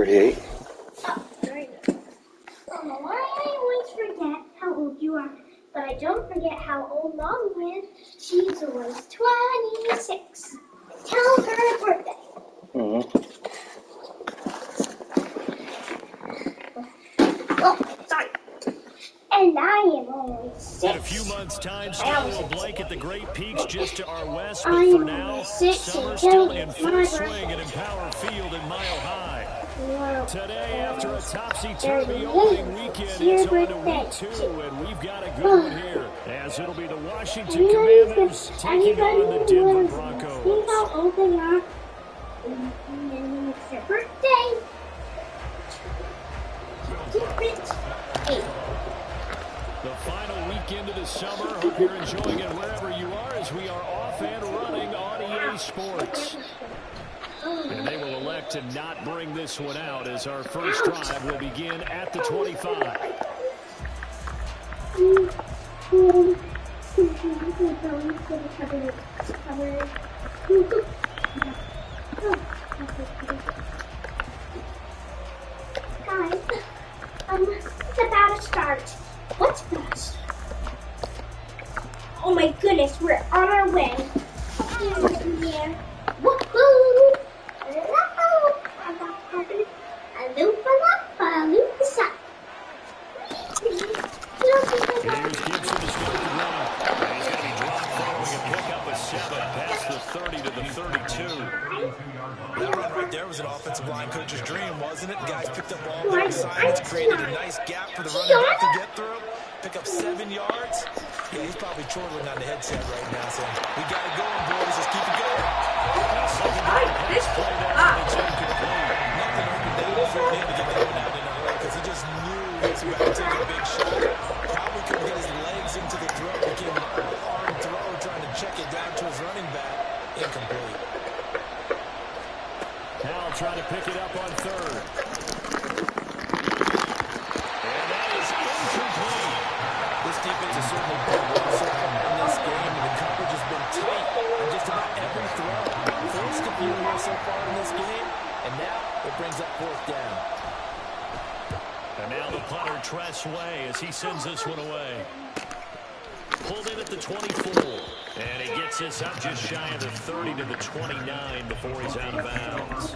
38. Oh, very good. I always forget how old you are, but I don't forget how old Mom is. She's always 26. Tell her birthday. Oh, sorry. And I am only 6. In a few months' time, Sky will blanket the Great Peaks just to our west. I But am for only now, 6 summer's until still in it's full my swing birthday. at Empower Field in Mile High. Today, after a 38. topsy-turvy opening weekend, It's your it's on to birthday. week 2, and we've got a good one here, as it'll be the Washington Commanders taking on the Denver Broncos. See how old they are? And it's their birthday. The final weekend of the summer. Hope you're enjoying it wherever you are, as we are off and running on EA Sports. And they will elect to not bring this one out, as our first drive will begin at the 25. Guys, it's about to start. What's about to start? Oh my goodness, we're on our way. Yeah. Woohoo! Here's Gibson to start the drive. And he's going to be dropped following a pickup of 7 past the 30 to the 32. That run right there was an offensive line coach's dream, wasn't it? Guys picked up all their assignments, created a nice gap for the running back to get through, pick up 7 yards. Yeah, he's probably chortling on the headset right now saying, we got it going, boys. Let's keep it going. This play down, it's incomplete. Nothing open down for him to get that one out in a hurry because he just knew he was about to take a big shot. Probably couldn't get his legs into the throw. Became an arm throw, trying to check it down to his running back. Incomplete. Now trying to pick it up on 3rd. And that is incomplete. This defense has certainly been well so far in this game, and the coverage has been tight on just about every throw. Forced a few here so far in this game, and now it brings up 4th down. And now the punter Tress Way as he sends this one away. Pulled in at the 24. And he gets this up just shy of the 30 to the 29 before he's out of bounds.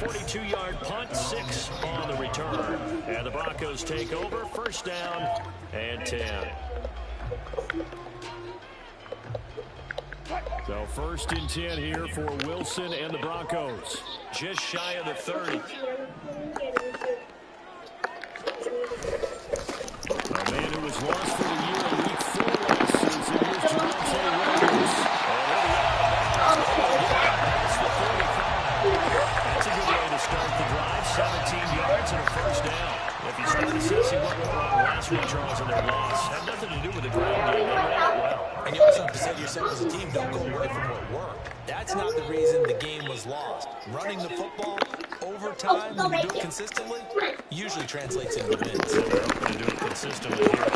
42-yard punt, 6 on the return. And the Broncos take over, 1st down and 10. So 1st and 10 here for Wilson and the Broncos. Just shy of the 30. A man who was lost for the year in week 4 last season. Here's Javonte Williams. That's a good way to start the drive. 17 yards and a 1st down. If you start assessing what went wrong last week, Charles, in their loss, had nothing to do with the ground game. They ran it well. And you also have to say to yourself as a team, don't go away from what worked. That's not the reason the game was lost. Running the football over time, when you do it consistently, usually translates into wins. They're hoping to do it consistently here.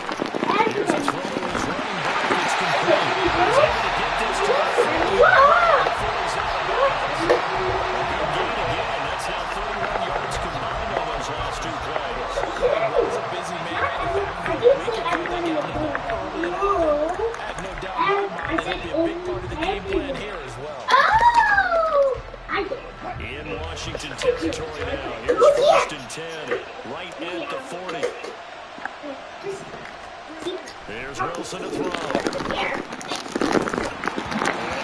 Here's a throw to his running back. It's complete. He's able to get this to the 30 before he's out of bounds. A good gain again. That's now 31 yards combined on those last 2 plays. It was a busy man. A week ago, they got him early and often. I have no doubt in my mind that he'll be a big part of the game plan here as well. In Washington territory now. Here's 1st and 10. Right at the 40. There's Wilson to throw. And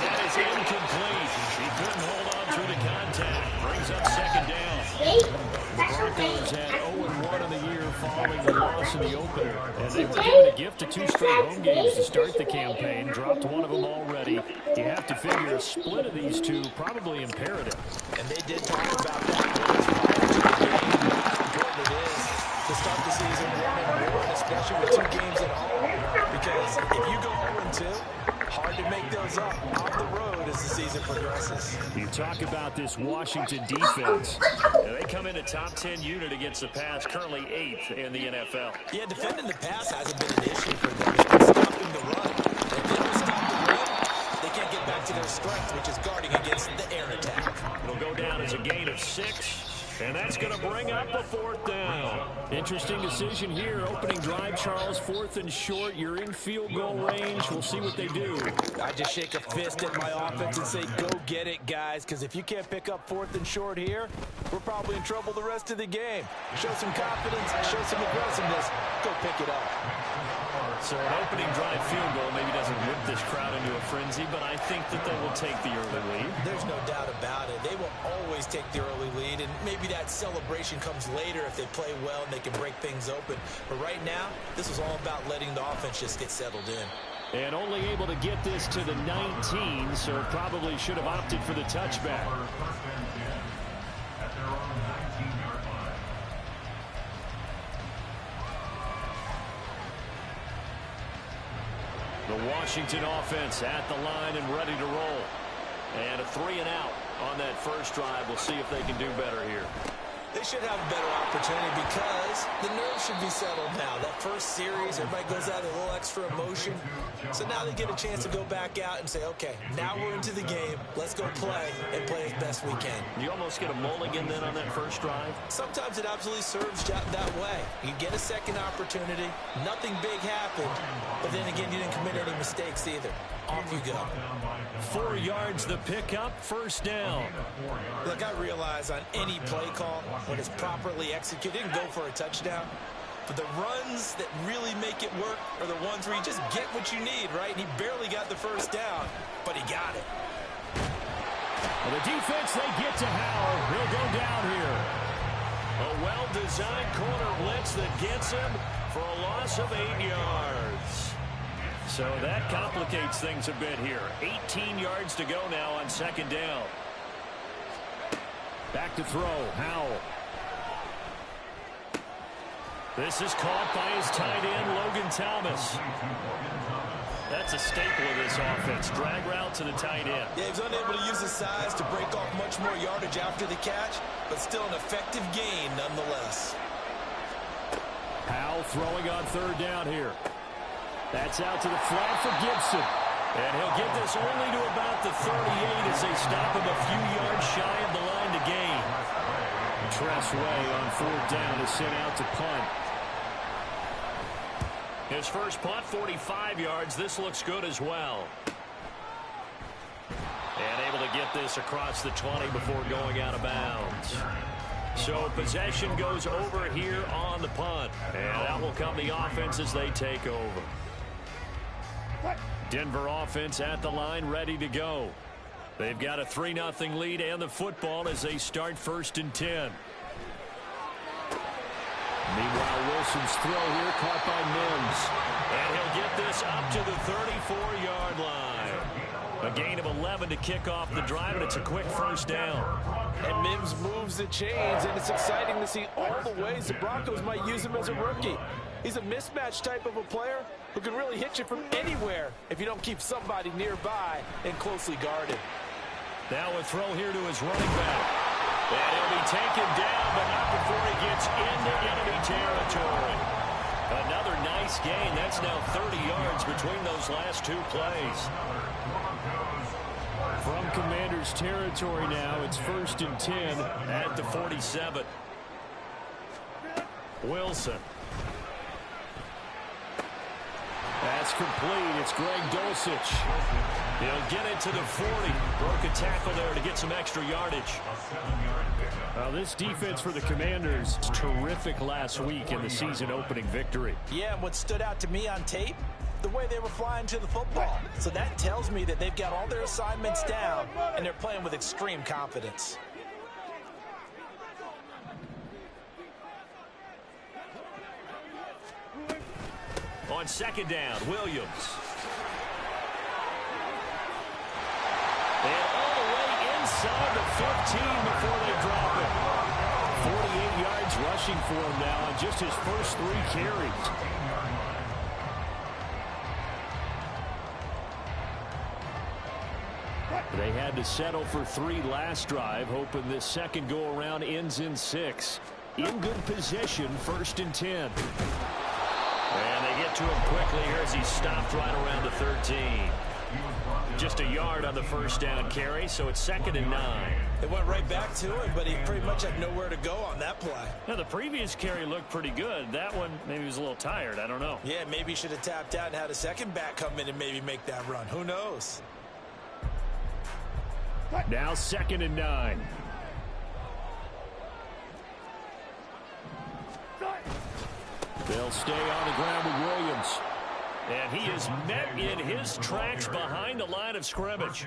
that is incomplete. He couldn't hold on through the contact. Brings up 2nd down. The Broncos had 0-1 in the year following the loss in the opener. And they were given a gift of 2 straight home games to start the campaign. Dropped one of them already. You have to figure a split of these 2 probably imperative. And they did talk about that when it's prior to the game, how important it is to start the season 1-1, especially with 2 games at home. Because if you go 0-2, hard to make those up on the road as the season progresses. You talk about this Washington defense. They come in a top 10 unit against the pass, currently 8th in the NFL. Yeah, defending the pass hasn't been an issue for them. It's been stopping the run. If they don't stop the run, they can't get back to their strength, which is guarding against the air attack. It'll go down as a gain of 6. And that's going to bring up a 4th down. Interesting decision here. Opening drive, Charles, 4th and short. You're in field goal range. We'll see what they do. I just shake a fist at my offense and say, go get it, guys, because if you can't pick up 4th and short here, we're probably in trouble the rest of the game. Show some confidence, show some aggressiveness, go pick it up. So an opening drive field goal maybe doesn't whip this crowd into a frenzy, but I think that they will take the early lead. There's no doubt about it. They will always take the early lead, and maybe that celebration comes later if they play well and they can break things open. But right now, this is all about letting the offense just get settled in. And only able to get this to the 19, so probably should have opted for the touchback. The Washington offense at the line and ready to roll. And a 3 and out on that first drive. We'll see if they can do better here. They should have a better opportunity because the nerves should be settled now. That first series, everybody goes out with a little extra emotion. So now they get a chance to go back out and say, okay, now we're into the game. Let's go play and play as best we can. You almost get a mulligan then on that first drive? Sometimes it absolutely serves that way. You get a second opportunity. Nothing big happened. But then again, you didn't commit any mistakes either. Off you go. 4 yards the pickup, first down. Look, I realize on any play call, when it's properly executed, and go for a touchdown. But the runs that really make it work are the ones where you just get what you need, right? And he barely got the first down, but he got it. Well, the defense, they get to Howard. He'll go down here. A well-designed corner blitz that gets him for a loss of 8 yards. So that complicates things a bit here. 18 yards to go now on second down. Back to throw, Howell. This is caught by his tight end, Logan Thomas. That's a staple of this offense. Drag route to the tight end. Yeah, he's unable to use his size to break off much more yardage after the catch, but still an effective gain nonetheless. Howell throwing on third down here. That's out to the flat for Gibson. And he'll get this only to about the 38 as they stop him a few yards shy of the line to gain. Tressway on fourth down is sent out to punt. His first punt, 45 yards. This looks good as well. And able to get this across the 20 before going out of bounds. So possession goes over here on the punt. And out will come the offense as they take over. Denver offense at the line, ready to go. They've got a 3-0 lead and the football as they start first and 10. Meanwhile, Wilson's throw here caught by Mims. And he'll get this up to the 34-yard line. A gain of 11 to kick off the drive, and it's a quick first down. And Mims moves the chains, and it's exciting to see all the ways the Broncos might use him as a rookie. He's a mismatch type of a player who can really hit you from anywhere if you don't keep somebody nearby and closely guarded. Now a throw here to his running back. And he'll be taken down, but not before he gets into enemy territory. Another nice gain. That's now 30 yards between those last two plays. From Commander's territory now, it's first and 10 at the 47. Wilson. That's complete. It's Greg Dulcich. He'll get it to the 40. Broke a tackle there to get some extra yardage. This defense for the Commanders was terrific last week in the season opening victory. Yeah, and what stood out to me on tape, the way they were flying to the football. So that tells me that they've got all their assignments down and they're playing with extreme confidence. On second down, Williams. And all the way inside the 15 before they drop it. 48 yards rushing for him now on just his first 3 carries. They had to settle for 3 last drive, hoping this second go-around ends in 6. In good position, first and 10. And they get to him quickly here as he stopped right around the 13. Just a yard on the first down carry, so it's 2nd and 9. They went right back to him, but he pretty much had nowhere to go on that play. Now, the previous carry looked pretty good. That one, maybe he was a little tired. I don't know. Yeah, maybe he should have tapped out and had a second back come in and maybe make that run. Who knows? Now 2nd and 9. They'll stay on the ground with Williams. And he is met in his tracks behind the line of scrimmage.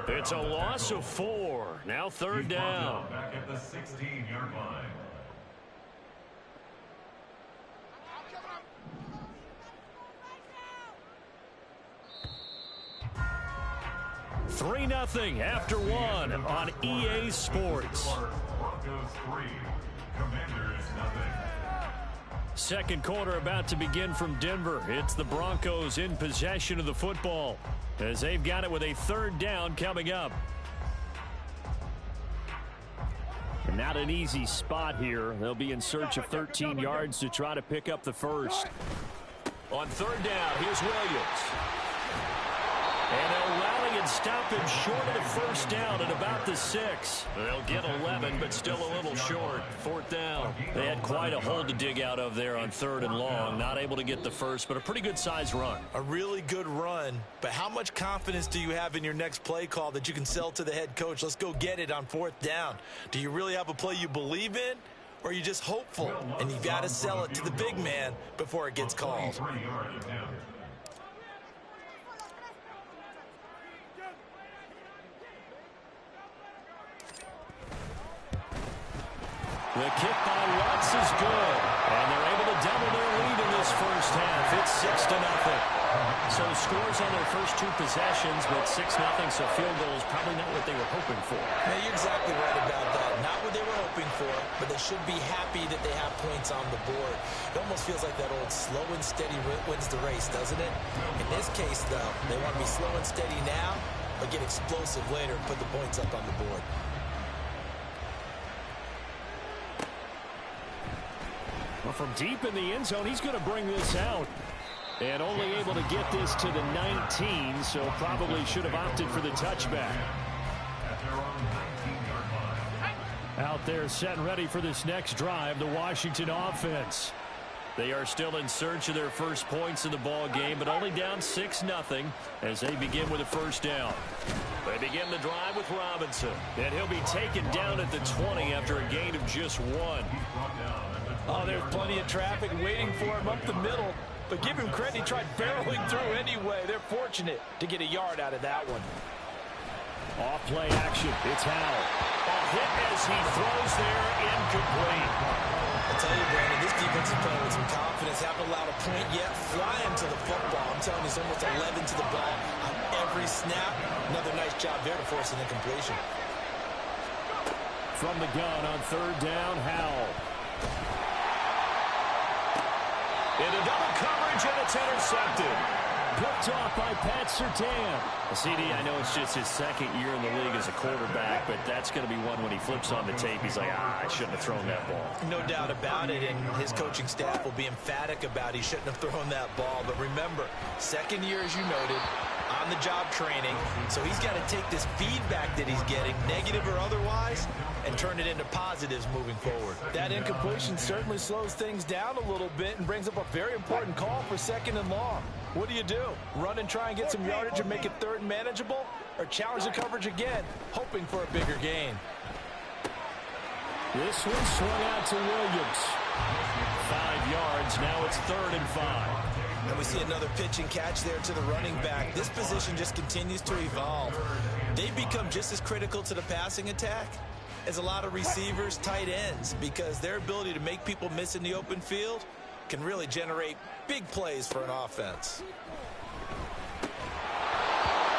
It's a loss of 4. Now 3rd down. Back at the 16-yard line. Three 0 after 1 on EA Sports. Broncos 3, Commanders 0. Second quarter about to begin from Denver. It's the Broncos in possession of the football as they've got it with a 3rd down coming up. And not an easy spot here. They'll be in search of 13 yards to try to pick up the first. On 3rd down, here's Williams. And they'll rally and stop him short of the first down at about the 6. They'll get 11, but still a little short. 4th down. They had quite a hole to dig out of there on 3rd and long. Not able to get the first, but a pretty good size run. A really good run, but how much confidence do you have in your next play call that you can sell to the head coach? Let's go get it on 4th down. Do you really have a play you believe in, or are you just hopeful? And you've got to sell it to the big man before it gets called. The kick by Watts is good, and they're able to double their lead in this first half. It's 6-0. So scores on their first 2 possessions, but 6-0, so field goal is probably not what they were hoping for. Yeah, you're exactly right about that. Not what they were hoping for, but they should be happy that they have points on the board. It almost feels like that old slow and steady wins the race, doesn't it? In this case, though, they want to be slow and steady now, but get explosive later and put the points up on the board. Well, from deep in the end zone, he's going to bring this out. And only able to get this to the 19, so probably should have opted for the touchback. Out there set and ready for this next drive, the Washington offense. They are still in search of their first points in the ball game, but only down 6-0 as they begin with a first down. They begin the drive with Robinson, and he'll be taken down at the 20 after a gain of just 1. Oh, there's plenty of traffic waiting for him up the middle. But give him credit, he tried barreling through anyway. They're fortunate to get a yard out of that one. Off play action. It's Howell. A hit as he throws there, incomplete. I'll tell you, Brandon, this defense is playing with some confidence. Haven't allowed a point yet. Flying to the football. I'm telling you, it's almost 11 to the ball on every snap. Another nice job there to force an incompletion. From the gun on 3rd down, Howell. Into double coverage, and it's intercepted. Picked off by Pat Surtain. CD, I know it's just his 2nd year in the league as a quarterback, but that's going to be one when he flips on the tape. He's like, I shouldn't have thrown that ball. No doubt about it, and his coaching staff will be emphatic about he shouldn't have thrown that ball. But remember, 2nd year, as you noted, on-the-job training. So he's got to take this feedback that he's getting, negative or otherwise, and turn it into positives moving forward. That incompletion certainly slows things down a little bit and brings up a very important call for 2nd and long. What do you do? Run and try and get some yardage and make it 3rd and manageable? Or challenge the coverage again, hoping for a bigger gain? This one swung out to Williams. 5 yards, now it's 3rd and 5. And we see another pitch and catch there to the running back. This position just continues to evolve. They become just as critical to the passing attack as a lot of receivers, tight ends, because their ability to make people miss in the open field can really generate big plays for an offense.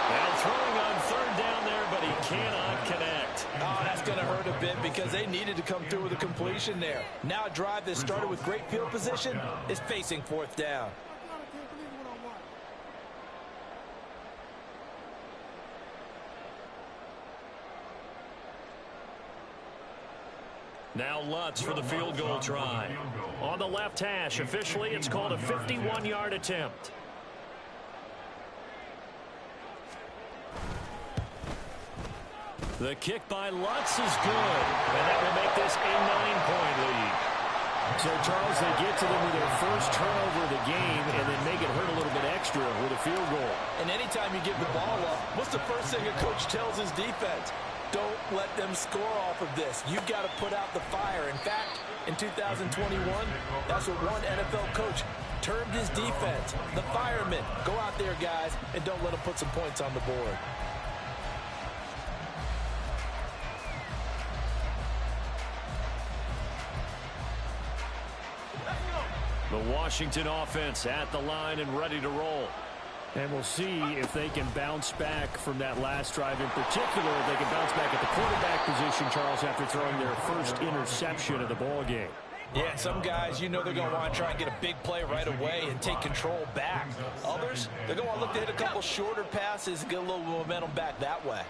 Now throwing on 3rd down there, but he cannot connect. Oh, that's going to hurt a bit because they needed to come through with a completion there. Now a drive that started with great field position is facing 4th down. Now Lutz for the field goal try. On the left hash, officially it's called a 51-yard attempt. The kick by Lutz is good, and that will make this a 9-point lead. So, Charles, they get to them with their first turnover of the game and then make it hurt a little bit extra with a field goal. And anytime you give the ball up, what's the first thing a coach tells his defense? Don't let them score off of this. You've got to put out the fire. In fact, in 2021, that's what one NFL coach termed his defense. The firemen. Go out there, guys, and don't let them put some points on the board. The Washington offense at the line and ready to roll. And we'll see if they can bounce back from that last drive in particular. If they can bounce back at the quarterback position, Charles, after throwing their first interception of the ball game. Yeah, some guys, you know they're going to want to try and get a big play right away and take control back. Others, they're going to look to hit a couple shorter passes and get a little momentum back that way.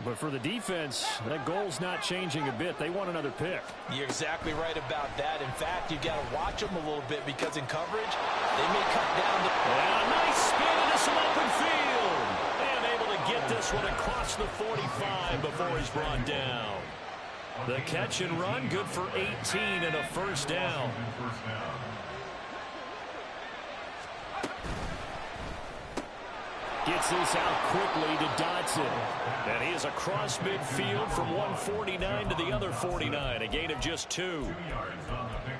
But for the defense, that goal's not changing a bit. They want another pick. You're exactly right about that. In fact, you've got to watch them a little bit because in coverage, they may cut down the... And a nice spin into some open field. And able to get this one across the 45 before he's brought down. The catch and run, good for 18 and a first down. Gets this out quickly to Dotson. And he is across midfield from 149 to the other 49. A gain of just 2.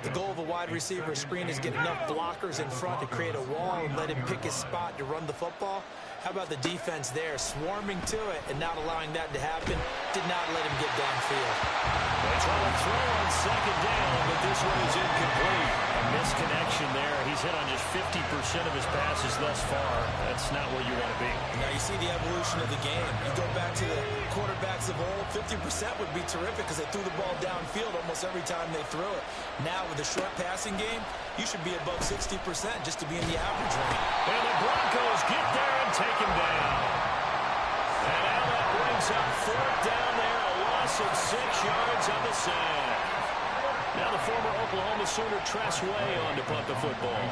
The goal of a wide receiver screen is get enough blockers in front to create a wall and let him pick his spot to run the football. How about the defense there, swarming to it and not allowing that to happen? Did not let him get downfield. They try to throw on second down, but this one is incomplete. A misconnection there. He's hit on just 50% of his passes thus far. That's not where you want to be. Now you see the evolution of the game. You go back to the quarterbacks of old, 50% would be terrific because they threw the ball downfield almost every time they threw it. Now with the short passing game, you should be above 60% just to be in the average range. And the Broncos get there and take him down. And now that brings up fourth down there, a loss of 6 yards on the sack. Now the former Oklahoma Sooner Tress Way on to punt the football.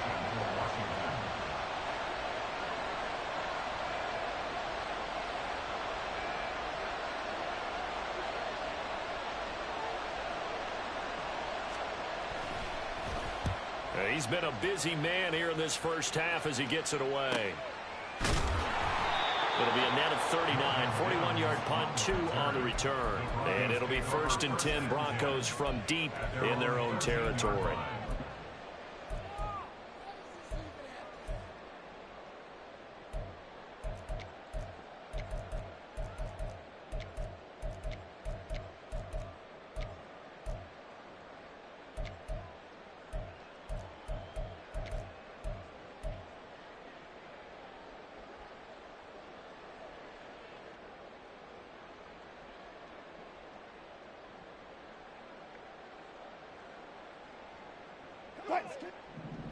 He's been a busy man here in this first half as he gets it away. It'll be a net of 39, 41-yard punt, 2 on the return. And it'll be 1st and 10 Broncos from deep in their own territory.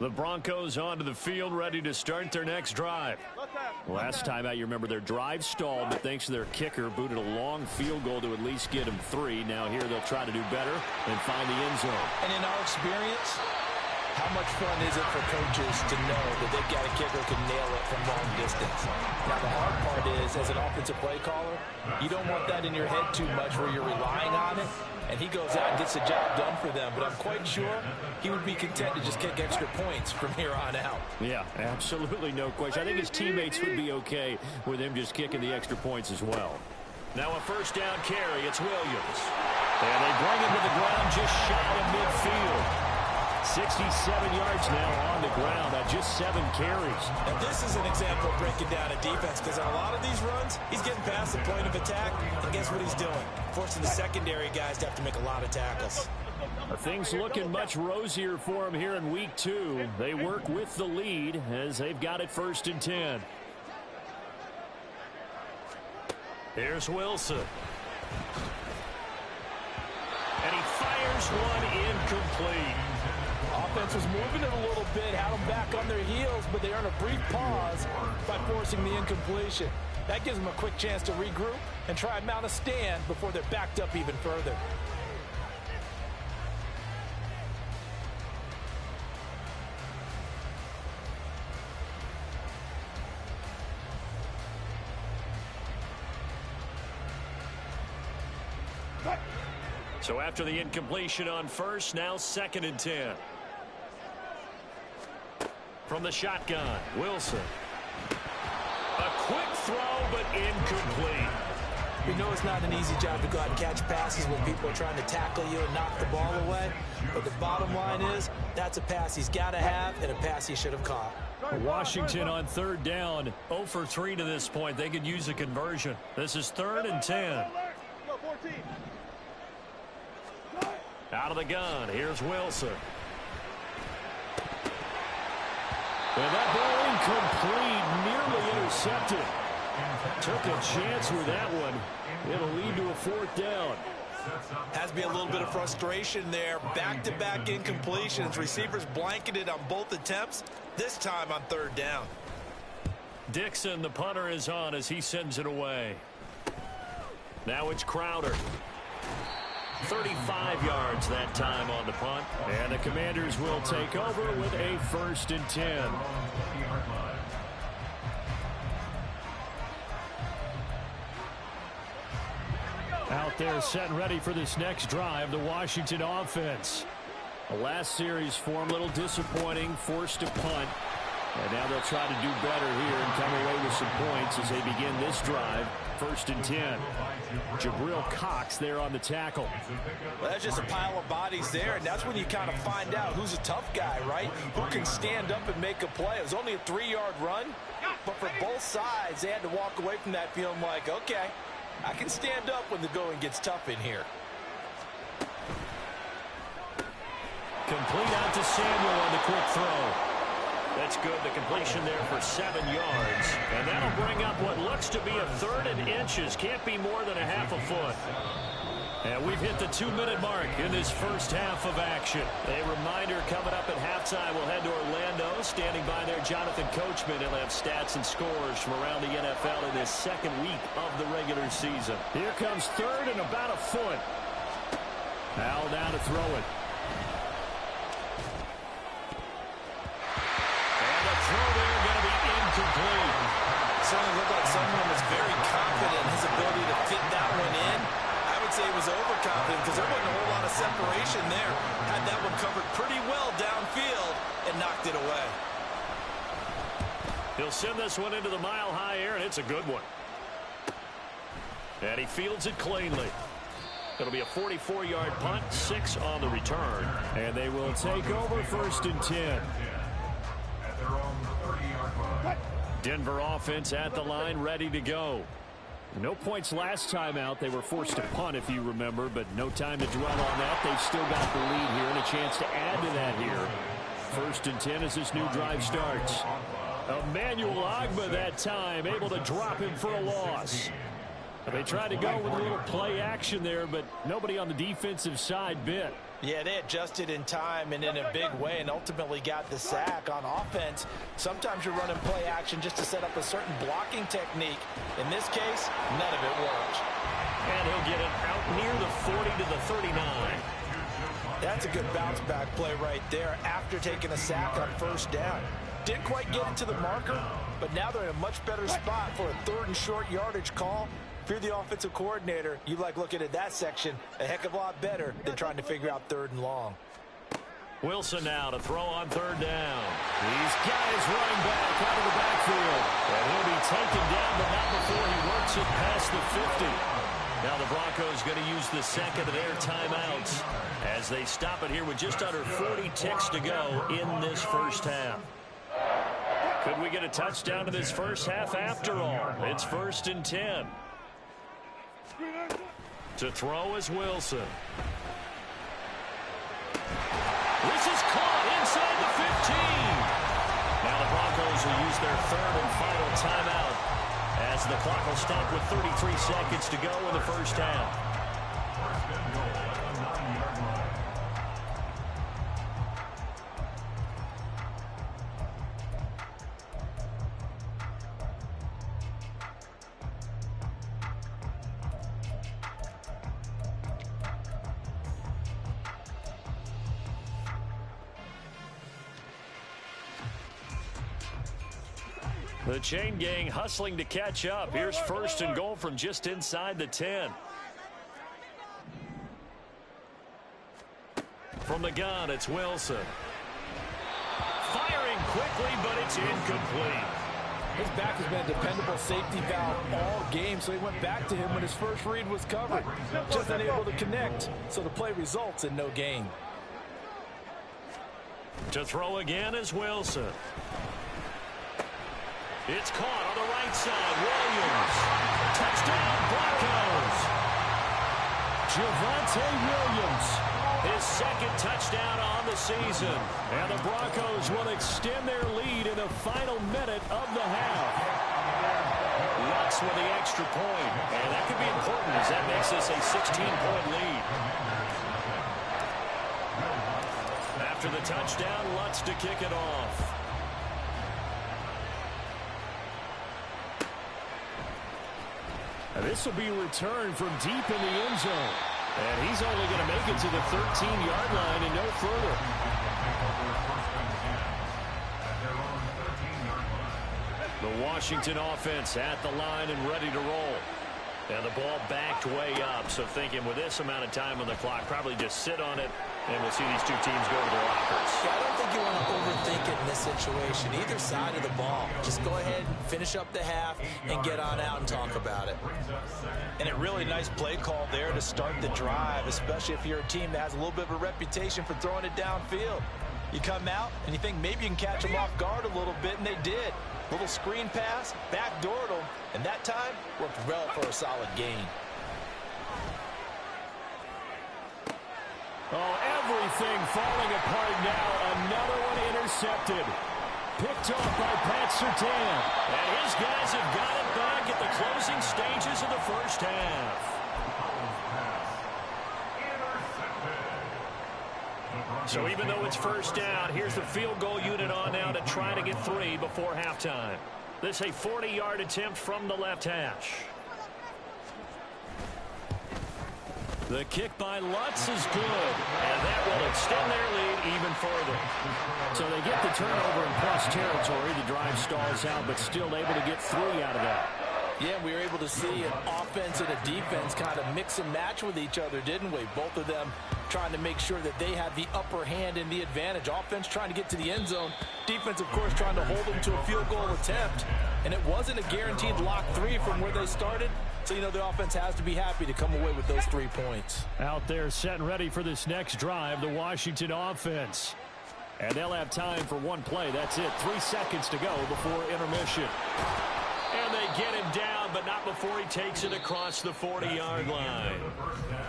The Broncos onto the field, ready to start their next drive. Last time out, you remember their drive stalled, but thanks to their kicker, booted a long field goal to at least get them 3. Now here they'll try to do better and find the end zone. And in our experience, how much fun is it for coaches to know that they've got a kicker who can nail it from long distance? Now the hard part is, as an offensive play caller, you don't want that in your head too much where you're relying on it. And he goes out and gets the job done for them. But I'm quite sure he would be content to just kick extra points from here on out. Yeah, absolutely no question. I think his teammates would be okay with him just kicking the extra points as well. Now a first down carry. It's Williams. And they bring him to the ground just shy of midfield. 67 yards now on the ground on just 7 carries. And this is an example of breaking down a defense because on a lot of these runs, he's getting past the point of attack. And guess what he's doing? Forcing the secondary guys to have to make a lot of tackles. Things looking much rosier for him here in week 2. They work with the lead as they've got it 1st and 10. Here's Wilson. And he fires one incomplete. Offense was moving it a little bit, had them back on their heels, but they earn a brief pause by forcing the incompletion. That gives them a quick chance to regroup and try and mount a stand before they're backed up even further. So after the incompletion on first, now 2nd and 10. From the shotgun, Wilson. A quick throw, but incomplete. We know it's not an easy job to go out and catch passes when people are trying to tackle you and knock the ball away. But the bottom line is, that's a pass he's got to have and a pass he should have caught. Washington on 3rd down, 0 for 3 to this point. They could use a conversion. This is 3rd and 10. Out of the gun, here's Wilson. And that ball incomplete, nearly intercepted. Took a chance with that one. It'll lead to a 4th down. Has to be a little bit of frustration there. Back-to-back incompletions. Receivers blanketed on both attempts, this time on 3rd down. Dixon, the punter, is on as he sends it away. Now it's Crowder. 35 yards that time on the punt. And the Commanders will take over with a 1st and 10. Out there set and ready for this next drive, the Washington offense. The last series for them, a little disappointing, forced to punt. And now they'll try to do better here and come away with some points as they begin this drive. 1st and 10. Jabril Cox there on the tackle. Well, that's just a pile of bodies there, and that's when you kind of find out who's a tough guy, right? Who can stand up and make a play. It was only a 3-yard run, but for both sides, they had to walk away from that feeling like, okay, I can stand up when the going gets tough in here. Complete out to Samuel on the quick throw. That's good. The completion there for 7 yards. And that'll bring up what looks to be a 3rd and inches. Can't be more than a half a foot. And we've hit the 2-minute mark in this first half of action. A reminder coming up at halftime. We'll head to Orlando. Standing by there, Jonathan Coachman. He'll have stats and scores from around the NFL in this 2nd week of the regular season. Here comes 3rd and about a foot. Al down to throw it. And the throw there going to be incomplete. Certainly looked like someone was very confident in his ability to fit that one in. I would say he was overconfident because there wasn't a whole lot of separation there. Had that one covered pretty well downfield and knocked it away. He'll send this one into the mile-high air, and it's a good one. And he fields it cleanly. It'll be a 44-yard punt, 6 on the return. And they will take over 1st and 10. At their own 30-yard line. Denver offense at the line, ready to go. No points last time out. They were forced to punt, if you remember, but no time to dwell on that. They've still got the lead here and a chance to add to that here. 1st and 10 as this new drive starts. Emmanuel Ogbah that time, able to drop him for a loss. They tried to go with a little play action there, but nobody on the defensive side bit. Yeah, they adjusted in time and in a big way and ultimately got the sack. On offense, sometimes you're running play action just to set up a certain blocking technique. In this case, none of it worked. And he'll get it out near the 40 to the 39. That's a good bounce back play right there after taking a sack on 1st down. Didn't quite get it to the marker, but now they're in a much better spot for a 3rd and short yardage call. If you're the offensive coordinator, you like looking at that section a heck of a lot better than trying to figure out 3rd and long. Wilson now to throw on 3rd down. He's got his running back out of the backfield. And he'll be taken down, but not before he works it past the 50. Now the Broncos going to use the 2nd of their timeouts as they stop it here with just under 40 ticks to go in this first half. Could we get a touchdown to this first half after all? It's 1st and 10. To throw is Wilson. This is caught inside the 15. Now the Broncos will use their 3rd and final timeout as the clock will stop with 33 seconds to go in the first half. The chain gang hustling to catch up. Here's 1st and goal from just inside the 10. From the gun, it's Wilson. Firing quickly, but it's incomplete. His back has been a dependable safety valve all game, so he went back to him when his first read was covered. Just unable to connect, so the play results in no gain. To throw again is Wilson. It's caught on the right side. Williams. Touchdown, Broncos. Javonte Williams. His second touchdown on the season. And the Broncos will extend their lead in the final minute of the half. Lutz with the extra point. And that could be important as that makes this a 16-point lead. After the touchdown, Lutz to kick it off. And this will be returned from deep in the end zone. And he's only going to make it to the 13-yard line and no further. The Washington offense at the line and ready to roll. And the ball backed way up, so thinking with this amount of time on the clock, probably just sit on it, and we'll see these two teams go to the lockers. Yeah, I don't think you want to overthink it in this situation, either side of the ball. Just go ahead and finish up the half and get on out and talk about it. And a really nice play call there to start the drive, especially if you're a team that has a little bit of a reputation for throwing it downfield. You come out and you think maybe you can catch them off guard a little bit, and they did. Little screen pass, backdoored them, and that time worked well for a solid gain. Oh, everything falling apart now. Another one intercepted. Picked off by Pat Surtain. And his guys have got it back at the closing stages of the first half. So even though it's first down, here's the field goal unit on now to try to get 3 before halftime. This is a 40-yard attempt from the left hash. The kick by Lutz is good, and that will extend their lead even further. So they get the turnover in plus territory. The drive stalls out, but still able to get 3 out of that. Yeah, we were able to see an offense and a defense kind of mix and match with each other, didn't we? Both of them trying to make sure that they had the upper hand and the advantage. Offense trying to get to the end zone. Defense, of course, trying to hold them to a field goal attempt. And it wasn't a guaranteed lock 3 from where they started. So, you know, the offense has to be happy to come away with those 3 points. Out there set and ready for this next drive, the Washington offense. And they'll have time for one play. That's it. 3 seconds to go before intermission. And they get him down, but not before he takes it across the 40-yard line.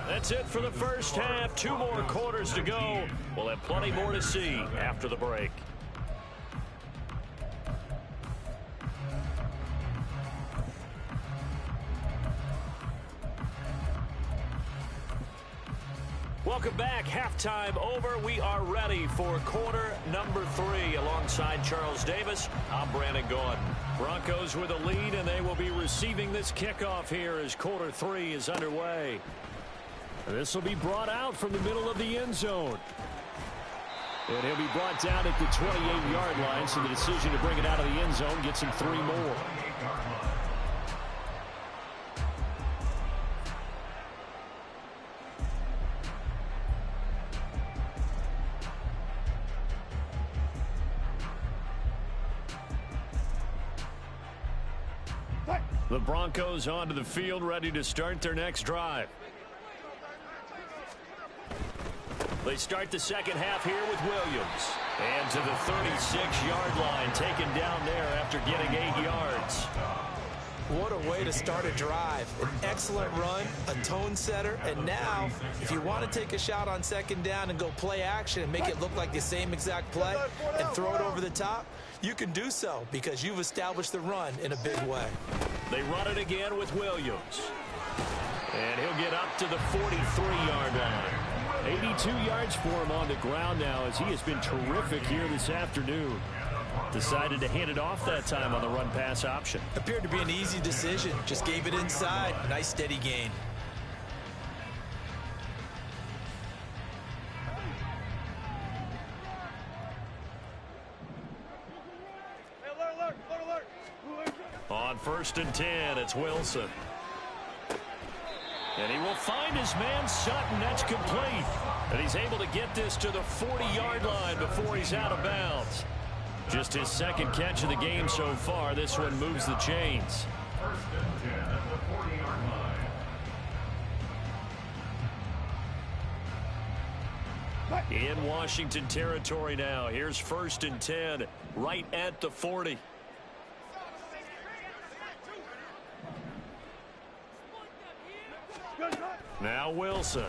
That's it for the first half. 2 more quarters to go. We'll have plenty more to see after the break. Welcome back. Halftime over. We are ready for quarter number 3. Alongside Charles Davis, I'm Brandon Gordon. Broncos with a lead, and they will be receiving this kickoff here as quarter 3 is underway. This will be brought out from the middle of the end zone. And he'll be brought down at the 28-yard line, so the decision to bring it out of the end zone gets him 3 more. The Broncos onto the field, ready to start their next drive. They start the second half here with Williams. And to the 36-yard line, taken down there after getting 8 yards. What a way to start a drive. An excellent run, a tone setter, and now, if you want to take a shot on second down and go play action and make it look like the same exact play and throw it over the top, you can do so because you've established the run in a big way. They run it again with Williams. And he'll get up to the 43-yard line. 82 yards for him on the ground now as he has been terrific here this afternoon. Decided to hand it off that time on the run-pass option. Appeared to be an easy decision. Just gave it inside. Nice steady gain. On 1st and 10, it's Wilson. And he will find his man Sutton. That's complete. And he's able to get this to the 40-yard line before he's out of bounds. Just his second catch of the game so far. This one moves the chains. First and 10 at the 40-yard line. In Washington territory now. Here's first and 10 right at the 40. Now Wilson.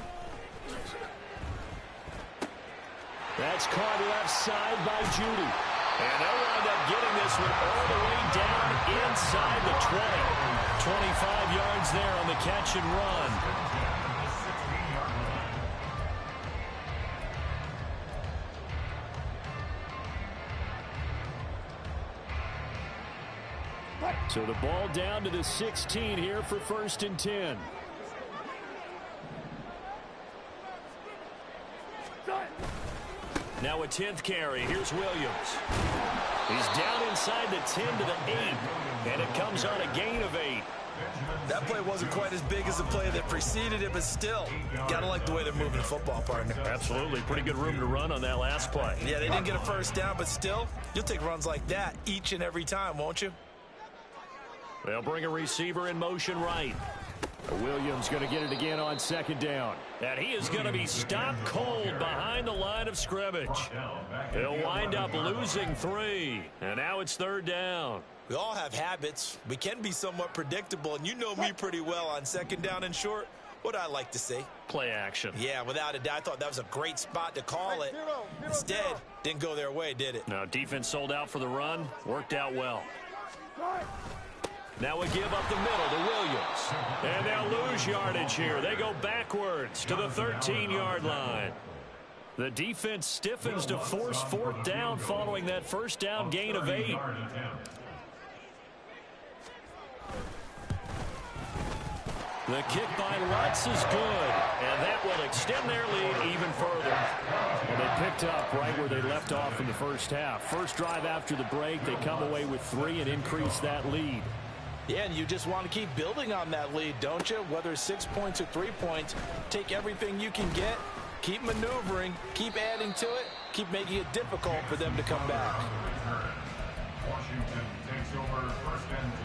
That's caught left side by Judy. And they'll wind up getting this one all the way down inside the 20. 25 yards there on the catch and run. So the ball down to the 16 here for first and 10. Now a 10th carry. Here's Williams. He's down inside the 10 to the 8. And it comes on a gain of 8. That play wasn't quite as big as the play that preceded it, but still, gotta like the way they're moving the football, partner. Absolutely. Pretty good room to run on that last play. Yeah, they didn't get a first down, but still, you'll take runs like that each and every time, won't you? They'll bring a receiver in motion right. Williams going to get it again on second down. And he is going to be stopped cold behind the line of scrimmage. He'll wind up losing 3. And now it's third down. We all have habits. We can be somewhat predictable, and you know me pretty well on second down and short. What I like to see? Play action. Yeah, without a doubt, I thought that was a great spot to call it. Instead, didn't go their way, did it? Now, defense sold out for the run. Worked out well. Now we give up the middle to Williams. And they'll lose yardage here. They go backwards to the 13-yard line. The defense stiffens to force fourth down following that first down gain of 8. The kick by Lutz is good, and that will extend their lead even further. And they picked up right where they left off in the first half. First drive after the break, they come away with 3 and increase that lead. Yeah, and you just want to keep building on that lead, don't you? Whether it's 6 points or 3 points, take everything you can get, keep maneuvering, keep adding to it, keep making it difficult for them to come back. Washington takes over first and 10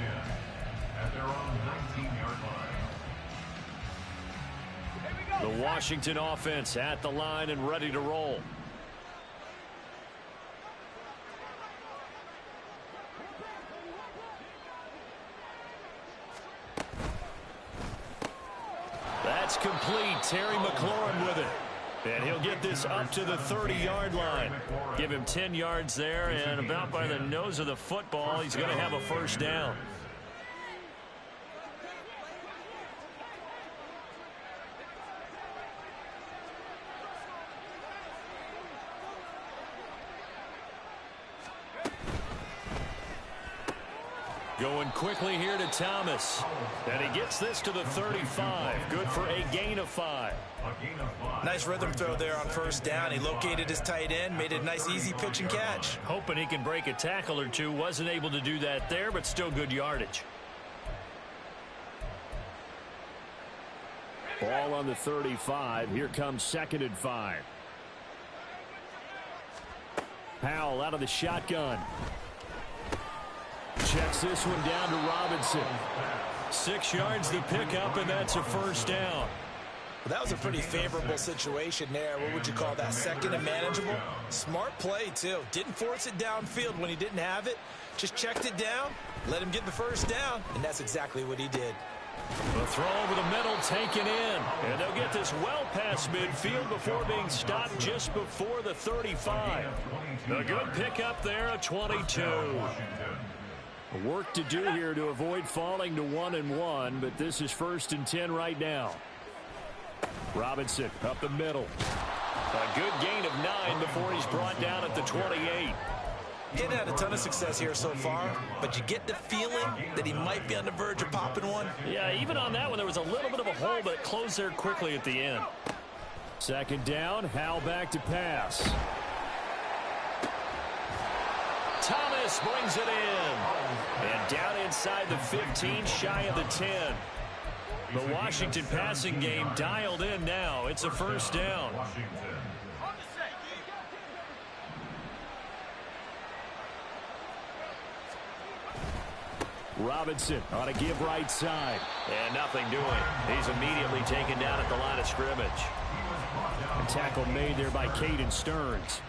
at their own 19-yard line. The Washington offense at the line and ready to roll. That's complete. Terry McLaurin with it. And he'll get this up to the 30-yard line. Give him 10 yards there, and about by the nose of the football, he's going to have a first down. Going quickly here to Thomas. And he gets this to the 35. Good for a gain of 5. Nice rhythm throw there on first down. He located his tight end, made it a nice easy pitch and catch. Hoping he can break a tackle or two. Wasn't able to do that there, but still good yardage. Ball on the 35. Here comes second and 5. Powell out of the shotgun. Checks this one down to Robinson. 6 yards to pick up, and that's a first down. Well, that was a pretty favorable situation there. What would you call that? Second and manageable? Smart play, too. Didn't force it downfield when he didn't have it. Just checked it down, let him get the first down, and that's exactly what he did. The throw over the middle taken in. And they'll get this well past midfield before being stopped just before the 35. A good pickup there, a 22. Work to do here to avoid falling to 1-1, but this is first and 10 right now. Robinson up the middle. A good gain of 9 before he's brought down at the 28. He hadn't had a ton of success here so far, but you get the feeling that he might be on the verge of popping one. Yeah, even on that one, there was a little bit of a hole, but it closed there quickly at the end. Second down, Howell back to pass. Thomas brings it in. And down inside the 15, shy of the 10. The Washington passing game dialed in now. It's a first down. Robinson on a give right side. And nothing doing. He's immediately taken down at the line of scrimmage. A tackle made there by Caden Stearns.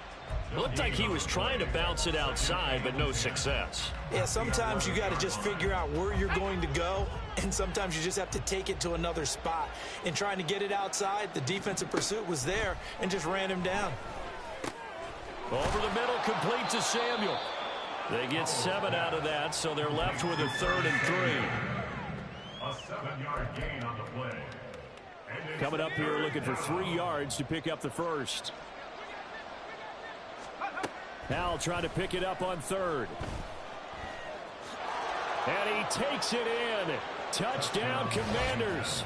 Looked like he was trying to bounce it outside, but no success. Yeah, sometimes you got to just figure out where you're going to go, and sometimes you just have to take it to another spot. In trying to get it outside, the defensive pursuit was there and just ran him down. Over the middle, complete to Samuel. They get 7 out of that, so they're left with a 3rd and 3. A 7-yard gain on the play. Coming up here looking for 3 yards to pick up the first. Howell trying to pick it up on 3rd. And he takes it in. Touchdown, Commanders.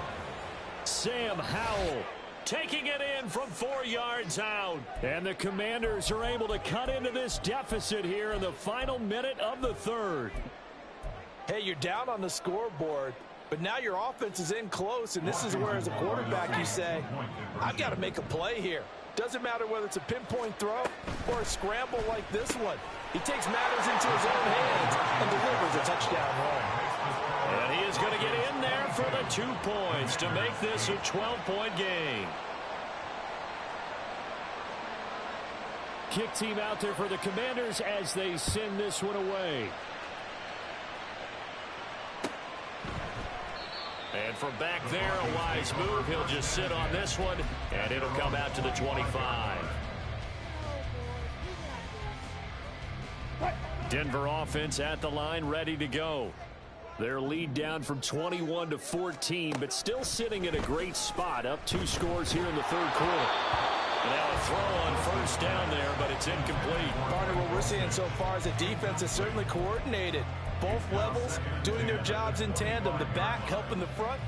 Sam Howell taking it in from 4 yards out. And the Commanders are able to cut into this deficit here in the final minute of the 3rd. Hey, you're down on the scoreboard, but now your offense is in close, and this is where, as a quarterback, you say, I've got to make a play here. Doesn't matter whether it's a pinpoint throw or a scramble like this one. He takes matters into his own hands and delivers a touchdown run. And he is going to get in there for the 2 points to make this a 12-point game. Kick team out there for the Commanders as they send this one away. And from back there, a wise move. He'll just sit on this one, and it'll come out to the 25. Denver offense at the line, ready to go. Their lead down from 21 to 14, but still sitting in a great spot, up 2 scores here in the 3rd quarter. And now a throw on first down there, but it's incomplete. Partner, what we're seeing so far is the defense is certainly coordinated. Both levels doing their jobs in tandem. The back helping the front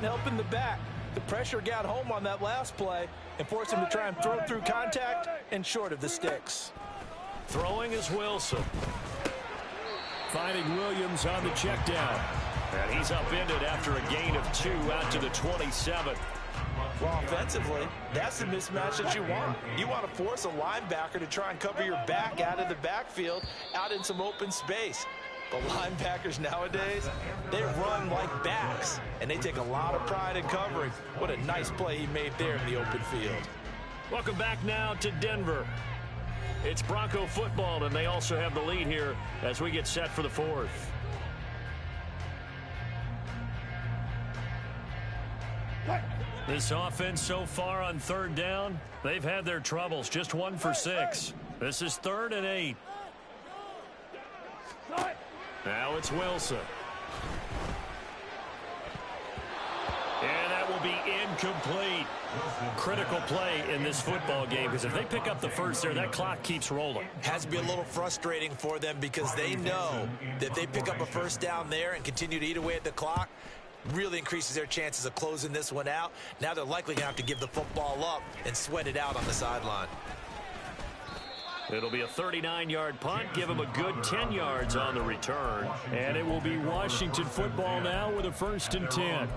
helping the back. The pressure got home on that last play and forced him to try and throw through contact and short of the sticks. Throwing is Wilson. Finding Williams on the check down. And he's upended after a gain of 2 out to the 27. Well, offensively, that's the mismatch that you want. You want to force a linebacker to try and cover your back out of the backfield, out in some open space. But linebackers nowadays, they run like backs, and they take a lot of pride in covering. What a nice play he made there in the open field. Welcome back now to Denver. It's Bronco football, and they also have the lead here as we get set for the 4th. This offense so far on 3rd down, they've had their troubles. Just 1 for 6. This is 3rd and 8. Now it's Wilson. And that will be incomplete. Critical play in this football game, because if they pick up the first there, that clock keeps rolling. Has to be a little frustrating for them because they know that if they pick up a first down there and continue to eat away at the clock, really increases their chances of closing this one out. Now they're likely going to have to give the football up and sweat it out on the sideline. It'll be a 39-yard punt, give him a good 10 yards on the return. And it will be Washington football now with a 1st and 10.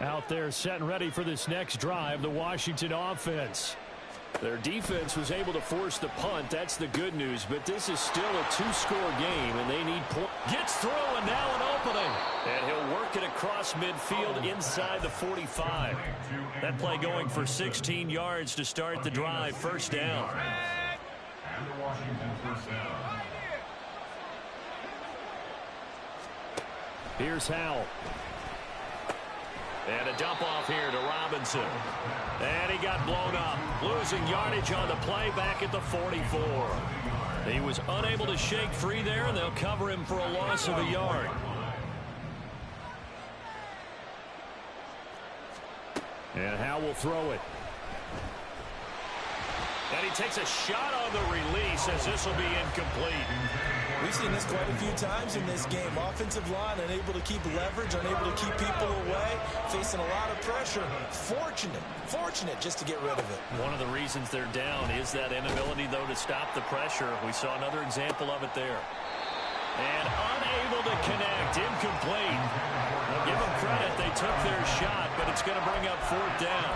Out there set and ready for this next drive, the Washington offense. Their defense was able to force the punt. That's the good news, but this is still a 2-score game, and they need points. Gets through, and now an opening. And he'll work it across midfield inside the 45. That play going for 16 yards to start the drive. First down. And the Washington first down. Here's Howell. And a dump off here to Robinson. And he got blown up. Losing yardage on the play back at the 44. He was unable to shake free there, and they'll cover him for a loss of a yard. And Howell will throw it. And he takes a shot on the release as this will be incomplete. We've seen this quite a few times in this game. Offensive line unable to keep leverage, unable to keep people away, facing a lot of pressure. Fortunate just to get rid of it. One of the reasons they're down is that inability, though, to stop the pressure. We saw another example of it there. And unable to connect. Incomplete. Well, give them credit. They took their shot, but it's going to bring up 4th down.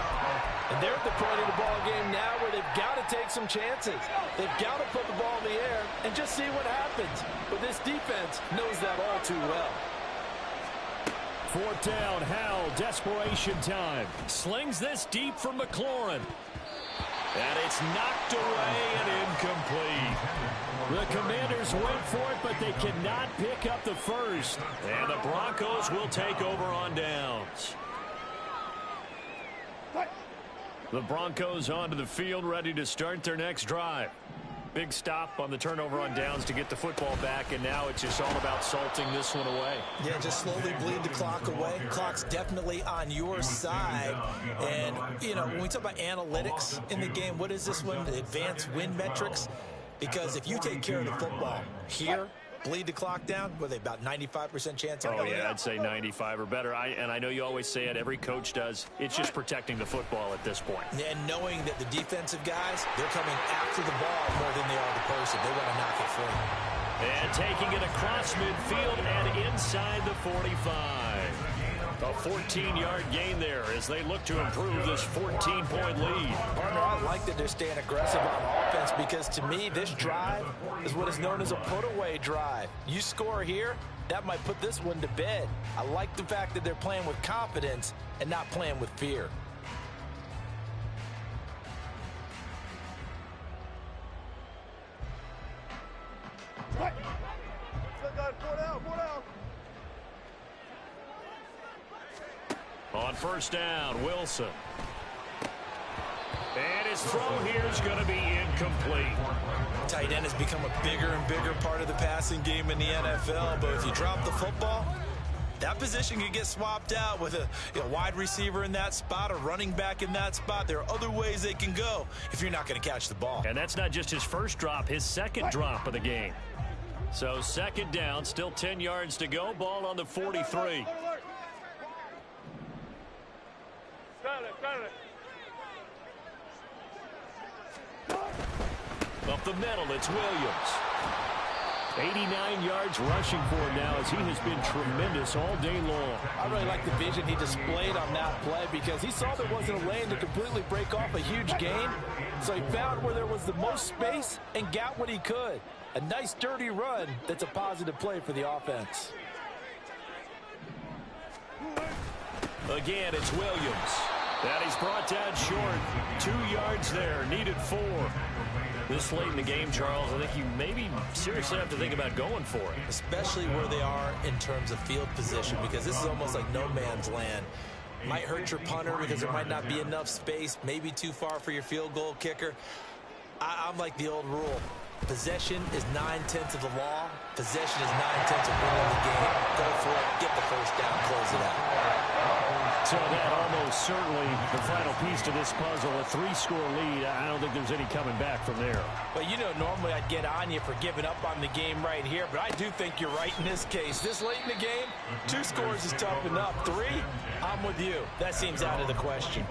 And they're at the point of the ball game now where they've got to take some chances. They've got to put the ball in the air and just see what happens. But this defense knows that all too well. 4th down, Howell, desperation time. Slings this deep for McLaurin. And it's knocked away and incomplete. The Commanders went for it, but they cannot pick up the first. And the Broncos will take over on downs. The Broncos onto the field, ready to start their next drive. Big stop on the turnover on downs to get the football back, and now it's just all about salting this one away. Yeah, just slowly bleed the clock away. Clock's definitely on your side. And, you know, when we talk about analytics in the game, what is this one? The advanced win metrics? Because if you take care of the football here, bleed the clock down, were they about 95% chance? Oh, yeah, I'd say 95 or better. And I know you always say it, every coach does. It's just protecting the football at this point. And knowing that the defensive guys, they're coming after the ball more than they are the person. They want to knock it free. And taking it across midfield and inside the 45. A 14-yard gain there as they look to improve this 14-point lead. Partner, I like that they're staying aggressive on offense because to me, this drive is what is known as a put-away drive. You score here, that might put this one to bed. I like the fact that they're playing with confidence and not playing with fear. On 1st down, Wilson. And his throw here is going to be incomplete. Tight end has become a bigger and bigger part of the passing game in the NFL, but if you drop the football, that position can get swapped out with a wide receiver in that spot, a running back in that spot. There are other ways they can go if you're not going to catch the ball. And that's not just his first drop, his second drop of the game. So 2nd down, still 10 yards to go, ball on the 43. Up the middle, it's Williams. 89 yards rushing for him now as he has been tremendous all day long. I really like the vision he displayed on that play because he saw there wasn't a lane to completely break off a huge gain. So he found where there was the most space and got what he could. A nice dirty run that's a positive play for the offense. Again, it's Williams. That he's brought down short. 2 yards there, needed 4. This late in the game, Charles, I think you maybe seriously have to think about going for it. Especially where they are in terms of field position, because this is almost like no man's land. Might hurt your punter because there might not be enough space, maybe too far for your field goal kicker. I'm like the old rule. Possession is 9/10 of the law. Possession is 9/10 of winning the game. Go for it, get the first down, close it out. So that almost certainly the final piece to this puzzle, a 3-score lead. I don't think there's any coming back from there. Well, you know, normally I'd get on you for giving up on the game right here, but I do think you're right in this case. This late in the game, 2 scores is tough enough. 3, I'm with you. That seems out of the question.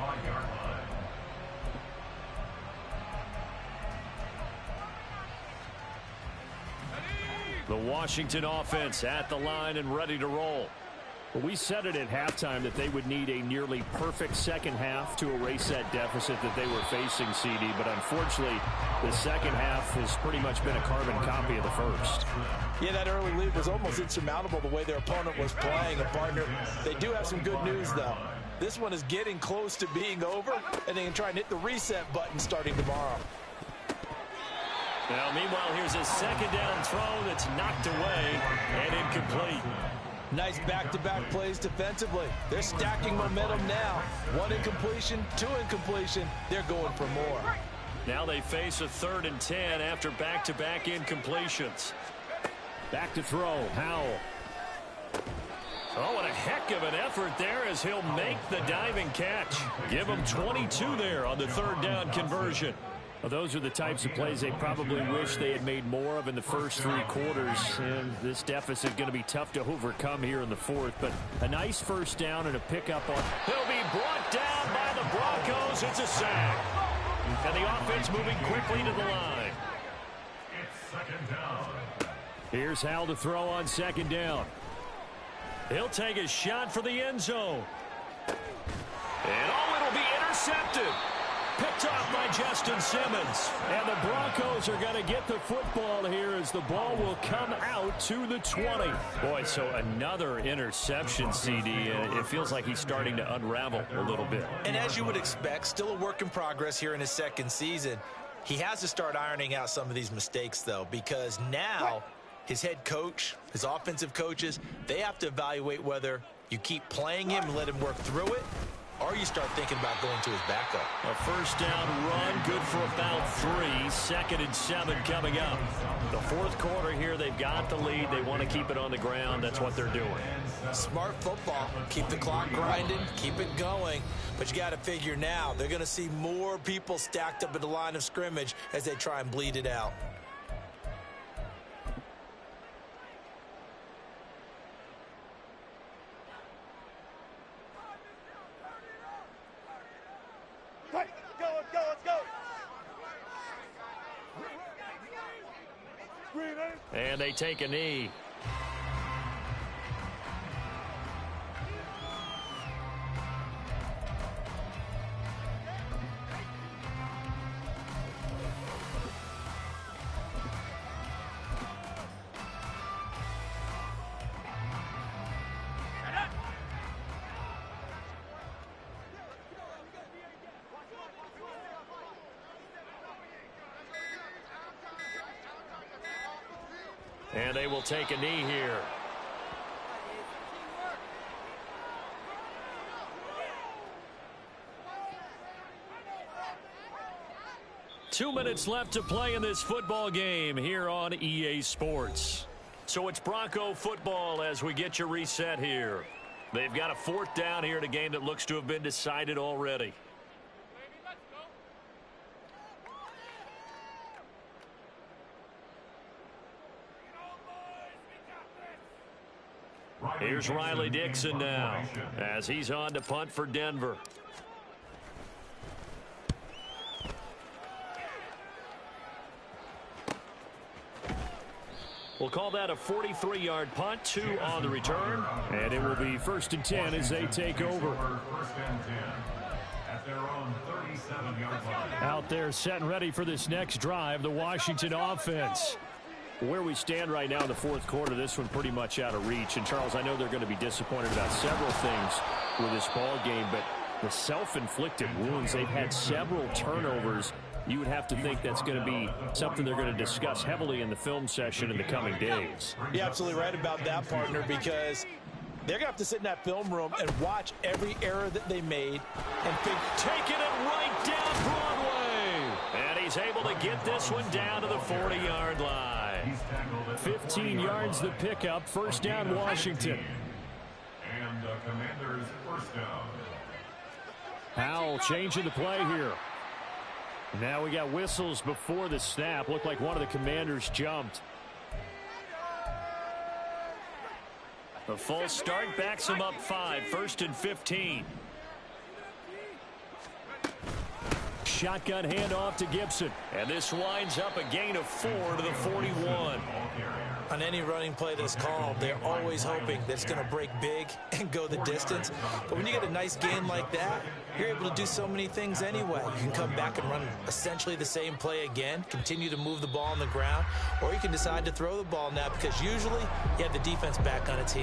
The Washington offense at the line and ready to roll. We said it at halftime that they would need a nearly perfect second half to erase that deficit that they were facing, CD. But unfortunately, the second half has pretty much been a carbon copy of the first. Yeah, that early lead was almost insurmountable the way their opponent was playing. A partner, they do have some good news, though. This one is getting close to being over, and they can try and hit the reset button starting tomorrow. Now, meanwhile, here's a second down throw that's knocked away and incomplete. Nice back-to-back plays defensively. They're stacking momentum now. 1 incompletion, 2 incompletion. They're going for more. Now they face a 3rd and 10 after back-to-back incompletions. Back to throw, Howell. Oh, what a heck of an effort there as he'll make the diving catch. Give him 22 there on the 3rd down conversion. Well, those are the types of plays they probably wish they had made more of in the first 3 quarters. And this deficit is going to be tough to overcome here in the 4th. But a nice first down and a pickup on. He'll be brought down by the Broncos. It's a sack. And the offense moving quickly to the line. It's 2nd down. Here's Hal to throw on second down. He'll take a shot for the end zone. And it'll be intercepted. Picked off by Justin Simmons. And the Broncos are going to get the football here as the ball will come out to the 20. Boy, so another interception, CD. It feels like he's starting to unravel a little bit. And as you would expect, still a work in progress here in his second season. He has to start ironing out some of these mistakes, though, because now his head coach, his offensive coaches, they have to evaluate whether you keep playing him and let him work through it, or you start thinking about going to his backup. A first down run, good for about 3. 2nd and 7 coming up. The fourth quarter here, they've got the lead. They want to keep it on the ground. That's what they're doing. Smart football. Keep the clock grinding, keep it going. But you got to figure now, they're going to see more people stacked up at the line of scrimmage as they try and bleed it out. And they take a knee. And they will take a knee here. Two minutes left to play in this football game here on EA Sports. So it's Bronco football as we get you reset here. They've got a 4th down here in a game that looks to have been decided already. Here's Riley Dixon now as he's on to punt for Denver. We'll call that a 43-yard punt, 2 on the return. And it will be 1st and 10 as they take over. 1st and 10 at their own 37-yard line. Out there setting ready for this next drive, the Washington offense. Where we stand right now in the fourth quarter, this one pretty much out of reach. And, Charles, I know they're going to be disappointed about several things with this ball game, but the self-inflicted wounds, they've had several turnovers. You would have to think that's going to be something they're going to discuss heavily in the film session in the coming days. You're absolutely right about that, partner, because they're going to have to sit in that film room and watch every error that they made and think, taking it right down Broadway. And he's able to get this one down to the 40-yard line. 15 yards the pickup. 1st down, Washington. And the Commanders' 1st down. Howell changing the play here. Now we got whistles before the snap. Looked like one of the Commanders jumped. The false start backs him up 5. 1st and 15. Shotgun handoff to Gibson. And this winds up a gain of 4 to the 41. on any running play that's called, they're always hoping that it's going to break big and go the distance. But when you get a nice gain like that, you're able to do so many things anyway. You can come back and run essentially the same play again, continue to move the ball on the ground, or you can decide to throw the ball now because usually you have the defense back on its heels.